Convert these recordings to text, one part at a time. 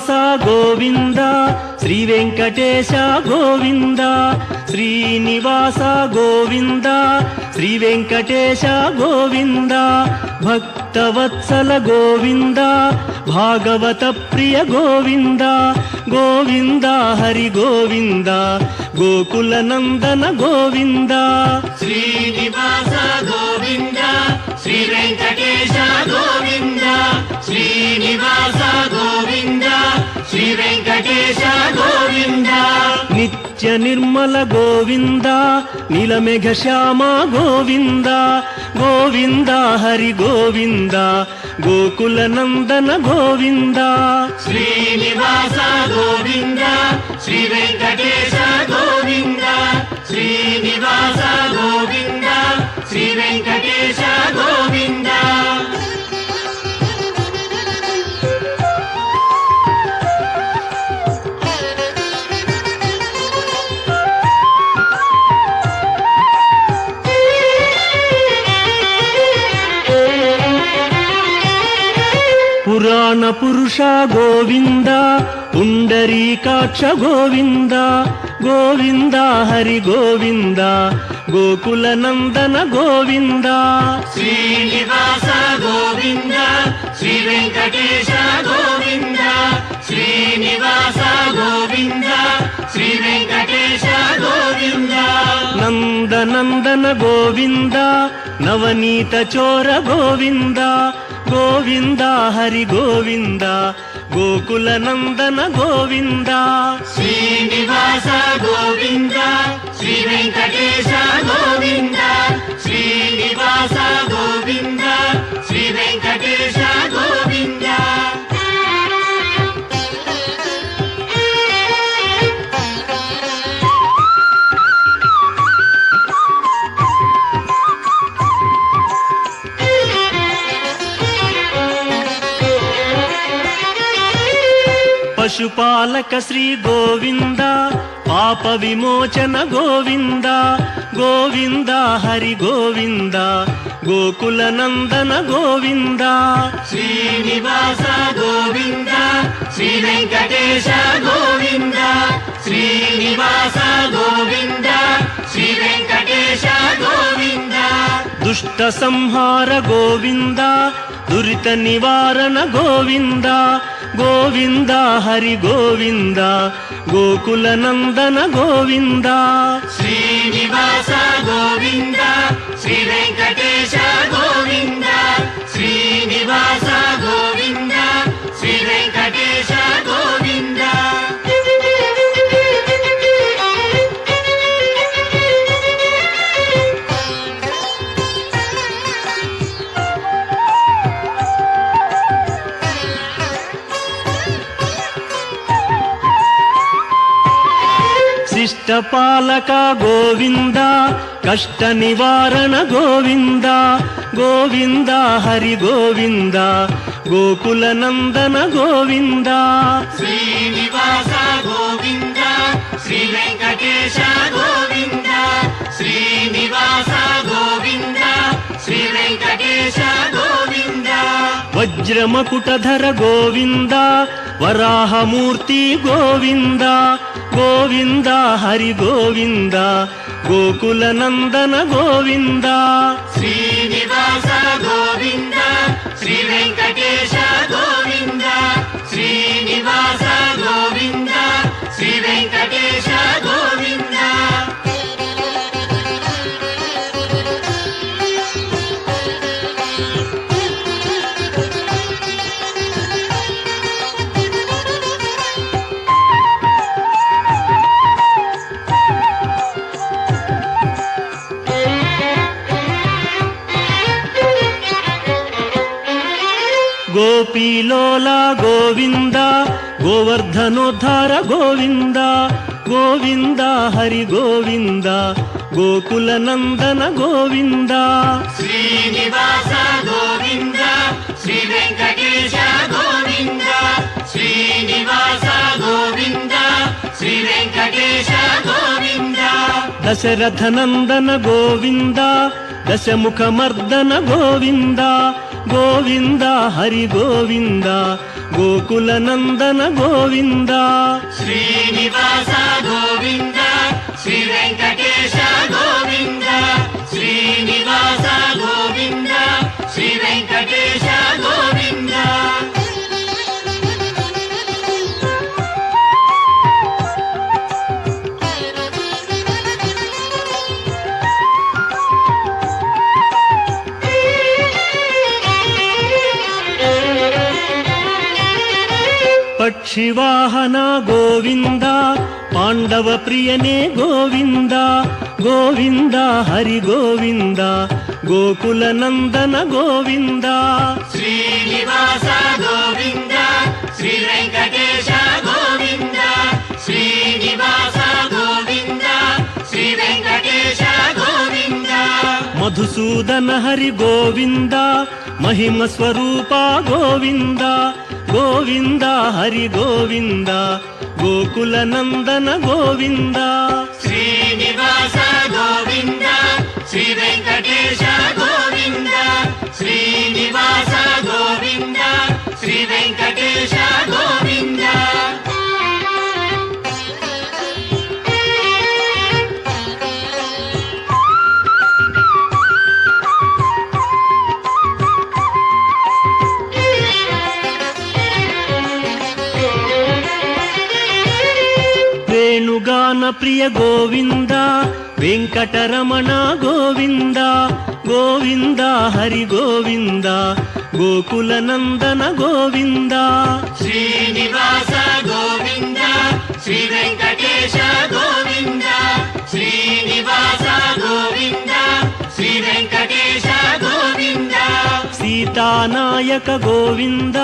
శ్రీనివాస గోవింద శ్రీ వెంకటేశ గోవింద శ్రీనివాస గోవింద శ్రీ వెంకటేశ గోవింద భక్తవత్సల గోవింద భాగవత ప్రియ గోవింద గోవింద హరి గోవింద గోకుల నందన గోవింద శ్రీనివాస గోవింద శ్రీ వెంకటేశ గోవింద శ్రీనివాస గోవింద శ్రీ వెంకటేశ గోవింద నిత్య నిర్మల గోవింద నీలమేఘ శ్యామ గోవింద గోవింద హరి గోవింద గోకుల నందన గోవింద శ్రీనివాస గోవింద శ్రీ వెంకటేశ గోవింద శ్రీనివాస గోవింద శ్రీ వెంకటేశ గోవింద పురాణ పురుష గోవింద పుండరీకాక్ష గోవింద గోవింద హరి గోవింద గోకుల నందన గోవింద శ్రీనివాస గోవింద శ్రీ వెంకటేశ గోవింద శ్రీనివాస గోవింద శ్రీ వెంకటేశ గోవింద నందనందన గోవింద నవనీత చోర గోవింద గోవింద హరి గోవింద గోకుల నందన గోవింద శ్రీనివాస గోవింద శ్రీ వెంకటేశ గోవింద శ్రీనివాస గోవింద శ్రీ వెంకటేశ గోవింద పశుపాలక శ్రీ గోవింద పాప విమోచన గోవింద గోవింద హరి గోవింద గోకుల నందన గోవింద శ్రీనివాస గోవింద శ్రీ వెంకటేశ గోవింద శ్రీనివాస గోవింద శ్రీ వెంకటేశ గోవింద దుష్ట సంహార గోవింద దురిత నివారణ గోవింద గోవింద హరి గోవింద గోకుల నందన గోవింద శ్రీనివాస గోవింద శ్రీ వెంకటేశ గోవింద శ్రీనివాస గోవింద శ్రీ వెంకటేశ గోవింద శిష్టపాలక గోవింద కష్ట నివారణ గోవింద గోవింద హరి గోవింద గోకుల నందన గోవింద శ్రీనివాస గోవింద శ్రీ వెంకటేశ గోవింద శ్రీనివాస గోవింద శ్రీ వెంకటేశ గోవింద వజ్రమకుటధర గోవింద వరాహమూర్తి గోవింద గోవింద హరి గోవింద గోకుల నందన గోవింద శ్రీనివాస గోవింద శ్రీ వెంకటేశ గోవింద శ్రీనివాస గోవింద శ్రీ వెంకటేశ గోవింద గోపీలోల గోవింద గోవర్ధనోద్ధార గోవింద గోవింద హరి గోవింద గోకుల నందన గోవింద శ్రీనివాస గోవింద శ్రీ వెంకటేశ గోవింద శ్రీనివాస గోవింద శ్రీ వెంకటేశ గోవింద దశరథ నందన గోవింద దశముఖ మర్దన గోవింద ಗೋವಿಂದ ಹರಿ ಗೋವಿಂದ ಗೋಕುಲ ನಂದನ ಗೋವಿಂದ ಶ್ರೀನಿವಾಸ ಗೋವಿಂದ ಶ್ರೀ ವೆಂಕಟೇಶ ಗೋವಿಂದ ಶ್ರೀನಿವಾಸ ಗೋವಿಂದ ಶ್ರೀ ವೆಂಕಟೇಶ ಗೋವಿಂದ ಪಕ್ಷಿವಾಹನ ಗೋವಿಂದ ಪಾಂಡವ ಪ್ರಿಯನೇ ಗೋವಿಂದ ಗೋವಿಂದ ಹರಿ ಗೋವಿಂದ ಗೋಕುಲ ನಂದನ ಗೋವಿಂದ ಶ್ರೀನಿವಾಸ ಗೋವಿಂದ ಶ್ರೀ ವೆಂಕಟೇಶ ಗೋವಿಂದ ಶ್ರೀನಿವಾಸ ಗೋವಿಂದ ಶ್ರೀ ವೆಂಕಟೇಶ ಗೋವಿಂದ ಮಧುಸೂದನ ಹರಿ ಗೋವಿಂದ ಮಹಿಮ ಸ್ವರೂಪ ಗೋವಿಂದ ಗೋವಿಂದ ಹರಿ ಗೋವಿಂದ ಗೋಕುಲ ನಂದನ ಗೋವಿಂದ ಶ್ರೀನಿವಾಸ ಗೋವಿಂದ ಶ್ರೀ ವೆಂಕಟೇಶ ಗೋವಿಂದ ಶ್ರೀನಿವಾಸ ಗೋವಿಂದ ಶ್ರೀ ವೆಂಕಟೇಶ ಗೋವಿಂದ ವೇಣುಗಾನ ಪ್ರಿಯ ಗೋವಿಂದ ವೆಂಕಟರಮಣ ಗೋವಿಂದ ಗೋವಿಂದ ಹರಿ ಗೋವಿಂದ ಗೋಕುಲ ನಂದನ ಗೋವಿಂದ ಶ್ರೀನಿವಾಸ ಗೋವಿಂದ ಶ್ರೀ ವೆಂಕಟೇಶ ಗೋವಿಂದ ಶ್ರೀನಿವಾಸ ಗೋವಿಂದ ಶ್ರೀ ವೆಂಕಟೇಶ ಗೋವಿಂದ ಸೀತಾನಾಯಕ ಗೋವಿಂದ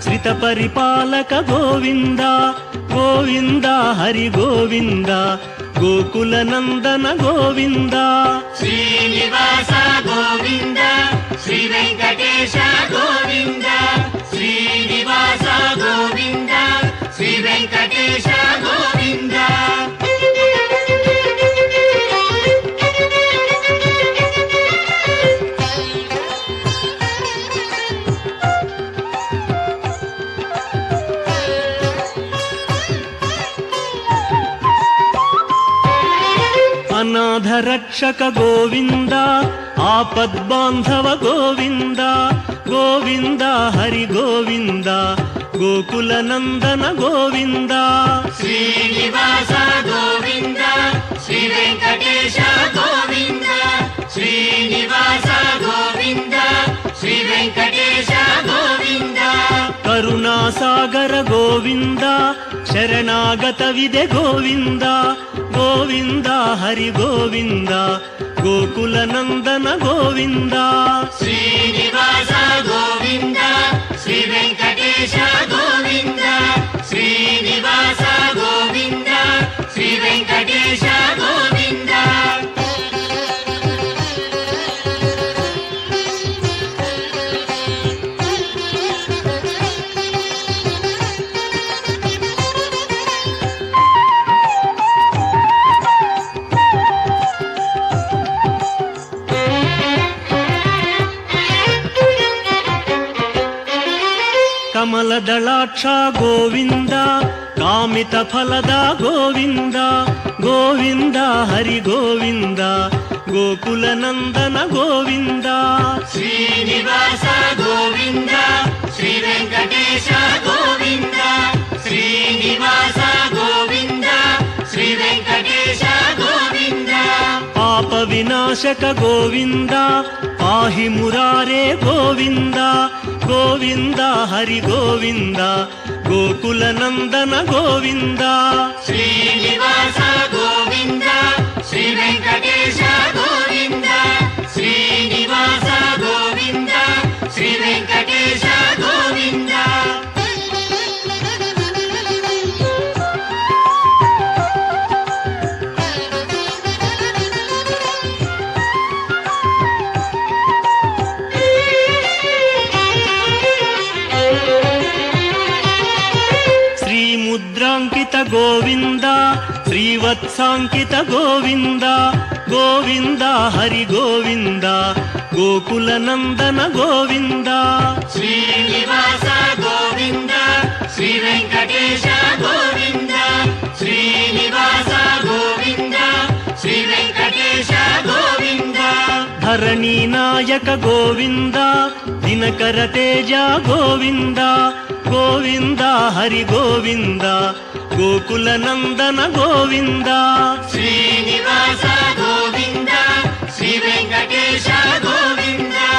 ಶ್ರಿತ ಪರಿಪಾಲಕ ಗೋವಿಂದ ಗೋವಿಂದ ಹರಿ ಗೋವಿಂದ ಗೋಕುಲ ನಂದನ ಗೋವಿಂದ ಶ್ರೀನಿವಾಸ ಗೋವಿಂದ ಶ್ರೀ ವೆಂಕಟೇಶ ಗೋವಿಂದ ಶ್ರೀನಿವಾಸ ಗೋವಿಂದ ಶ್ರೀ ವೆಂಕಟೇಶ ಗೋವಿಂದ ಅನಾಥ ರಕ್ಷಕ ಗೋವಿಂದ ಆಪದ್ಬಾಂಧವ ಗೋವಿಂದ ಗೋವಿಂದ ಹರಿ ಗೋವಿಂದ ಗೋಕುಲ ನಂದನ ಗೋವಿಂದ ಶ್ರೀನಿವಾಸ ಗೋವಿಂದ ಶ್ರೀ ವೆಂಕಟೇಶ ಗೋವಿಂದ ಶ್ರೀನಿವಾಸ ಗೋವಿಂದ ಶ್ರೀ ವೆಂಕಟೇಶ ಗೋವಿಂದ ಕರುಣಾಸಾಗರ ಗೋವಿಂದ ಶರಣಾಗತವಿದೆ ಗೋವಿಂದ ಗೋವಿಂದ ಹರಿ ಗೋವಿಂದ ಗೋಕುಲ ನಂದನ ಗೋವಿಂದ ಶ್ರೀನಿವಾಸ ಗೋವಿಂದ ಶ್ರೀ ವೆಂಕಟೇಶ ಗೋವಿಂದ ಶ್ರೀನಿವಾಸ ಗೋವಿಂದ ಶ್ರೀ ವೆಂಕಟೇಶ ಗೋವಿಂದ ಕಮಲದಳಾಕ್ಷ ಗೋವಿಂದ ಕಾಮಿತ ಫಲದ ಗೋವಿಂದ ಗೋವಿಂದ ಹರಿ ಗೋವಿಂದ ಗೋಕುಲ ನಂದನ ಗೋವಿಂದ ಶ್ರೀನಿವಾಸ ಗೋವಿಂದ ಶ್ರೀ ವೆಂಕಟೇಶ ಗೋವಿಂದ ಶ್ರೀನಿವಾಸ ಗೋವಿಂದ ಶ್ರೀ ವೆಂಕಟೇಶ ಗೋವಿಂದ ಪಾಪ ವಿನಾಶಕ ಗೋವಿಂದ ಪಾಹಿ ಮುರಾರೇ ಗೋವಿಂದ ಗೋವಿಂದ ಹರಿ ಗೋವಿಂದ ಗೋಕುಲ ನಂದನ ಗೋವಿಂದ ಶ್ರೀನಿವಾಸ ಗೋವಿಂದ ಶ್ರೀ ವೆಂಕಟೇಶ ಗೋವಿಂದ ಶ್ರೀನಿವಾಸ ಗೋವಿಂದ ಶ್ರೀ ವೆಂಕಟೇಶ ಗೋವಿಂದ ಮುದ್ರಾಂಕಿತ ಗೋವಿಂದ ಶ್ರೀವತ್ಸಾಂಕಿತ ಗೋವಿಂದ ಗೋವಿಂದ ಹರಿ ಗೋವಿಂದ ಗೋಕುಲ ನಂದನ ಗೋವಿಂದ ಶ್ರೀನಿವಾಸ ಗೋವಿಂದ ಶ್ರೀ ವೆಂಕಟೇಶ ಗೋವಿಂದ ಶ್ರೀನಿವಾಸ ಗೋವಿಂದ ಶ್ರೀ ವೆಂಕಟೇಶ ಗೋವಿಂದ ಧರಣಿ ನಾಯಕ ಗೋವಿಂದ ದಿನಕರ ತೇಜ ಗೋವಿಂದ ಗೋವಿಂದ ಹರಿ ಗೋವಿಂದ ಗೋಕುಲ ನಂದನ ಗೋವಿಂದ ಶ್ರೀನಿವಾಸ ಗೋವಿಂದ ಶ್ರೀ ವೆಂಕಟೇಶ